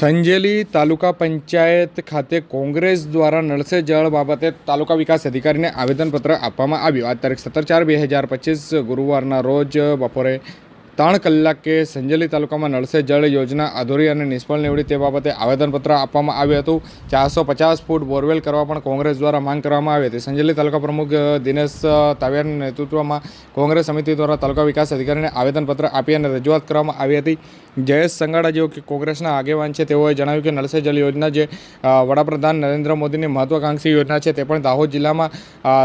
સંજેલી તાલુકા પંચાયત ખાતે કોંગ્રેસ દ્વારા નળ સે જળ બાબતે તાલુકા વિકાસ અધિકારીને આવેદનપત્ર આપવામાં આવ્યું। આજ તારીખ 17/4/2025 ગુરુવારના રોજ બપોરે 3 કલાકે સંજેલી તાલુકામાં નળ સે જળ યોજના અધૂરી અને નિષ્ફળ નીવડી તે બાબતે આવેદનપત્ર આપવામાં આવ્યું હતું। 450 ફૂટ બોરવેલ કરવા પણ કોંગ્રેસ દ્વારા માંગ કરવામાં આવી હતી। સંજેલી તાલુકા પ્રમુખ દિનેશ તાવિયાના નેતૃત્વમાં કોંગ્રેસ સમિતિ દ્વારા તાલુકા વિકાસ અધિકારીને આવેદનપત્ર આપી અને રજૂઆત કરવામાં આવી હતી। જયેશ સંગાડા જેઓ કે કોંગ્રેસના આગેવાન છે તેઓએ જણાવ્યું કે નળ સે જળ યોજના જે વડાપ્રધાન નરેન્દ્ર મોદીની મહત્વાકાંક્ષી યોજના છે તે પણ દાહોદ જિલ્લામાં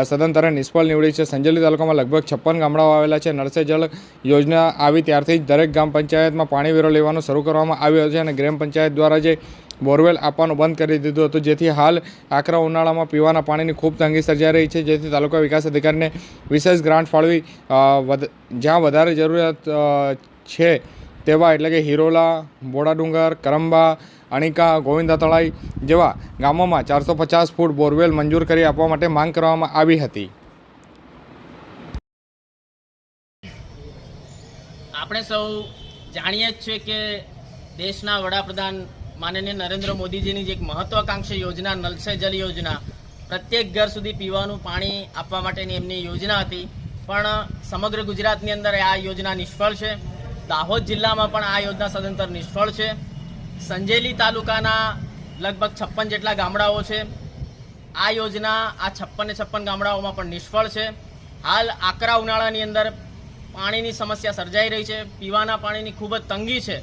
સદંતરે નિષ્ફળ નીવડી છે। સંજેલી તાલુકામાં લગભગ 56 ગામડાઓ આવેલા છે। નળ સે જળ યોજના આવી ત્યારથી જ દરેક ગ્રામ પંચાયતમાં પાણી વેરો લેવાનું શરૂ કરવામાં આવ્યો છે અને ગ્રામ પંચાયત દ્વારા જે બોરવેલ આપવાનું બંધ કરી દીધું હતું, જેથી હાલ આકરા ઉનાળામાં પીવાના પાણીની ખૂબ તંગી સર્જાઈ રહી છે। જેથી તાલુકા વિકાસ અધિકારીને વિશેષ ગ્રાન્ટ ફાળવી જ્યાં વધારે જરૂરિયાત છે તેવા એટલે કે હિરોલા, બોડાડુંગર, કરંબા, અણીકા, ગોવિંદા તળાઈ જેવા ગામોમાં 450 ફૂટ બોરવેલ મંજૂર કરી આપવા માટે માંગ કરવામાં આવી હતી। આપણે સૌ જાણીએ જ છે કે દેશના વડાપ્રધાન માનનીય નરેન્દ્ર મોદીજીની જે એક મહત્વાકાંક્ષી યોજના નલ સે જલ યોજના પ્રત્યેક ઘર સુધી પીવાનું પાણી આપવા માટેની એમની યોજના હતી, પણ સમગ્ર ગુજરાતની અંદર આ યોજના નિષ્ફળ છે। દાહોદ જિલ્લામાં પણ આ યોજના સદંતર નિષ્ફળ છે। સંજેલી તાલુકાના લગભગ 56 જેટલા ગામડાઓ છે। આ યોજના આ 56 ગામડાઓમાં પણ નિષ્ફળ છે। હાલ આકરા ઉનાળાની અંદર પાણીની સમસ્યા સર્જાઈ રહી છે, પીવાના પાણીની ખૂબ જ તંગી છે।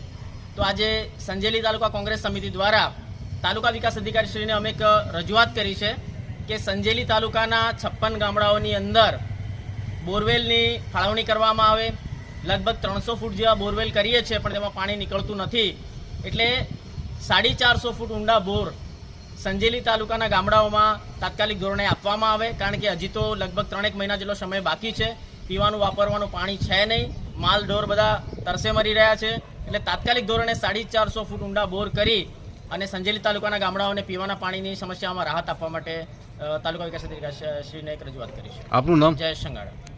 તો આજે સંજેલી તાલુકા કોંગ્રેસ સમિતિ દ્વારા તાલુકા વિકાસ અધિકારીશ્રીને અમે એક રજૂઆત કરી છે કે સંજેલી તાલુકાના 56 ગામડાઓની અંદર બોરવેલની ફાળવણી કરવામાં આવે। લગભગ 300 ફૂટ જેવા બોરવેલ કરીએ છીએ પણ તેમાં પાણી નીકળતું નથી, એટલે 450 ફૂટ ઊંડા બોર સંજેલી તાલુકાના ગામડાઓમાં તાત્કાલિક ધોરણે આપવામાં આવે, કારણ કે હજી તો લગભગ 3 મહિના જેટલો સમય બાકી છે। પીવાનું વાપરવાનું પાણી છે નહીં, માલ ઢોર બધા તરસે મરી રહ્યા છે, એટલે તાત્કાલિક ધોરણે 450 ફૂટ ઊંડા બોર કરી અને સંજેલી તાલુકાના ગામડાઓને પીવાના પાણીની સમસ્યામાં રાહત આપવા માટે તાલુકા વિકાસ અધિકારી શ્રીને એક રજૂઆત કરી છે। આપનું નામ? જયેશ સંગાડા।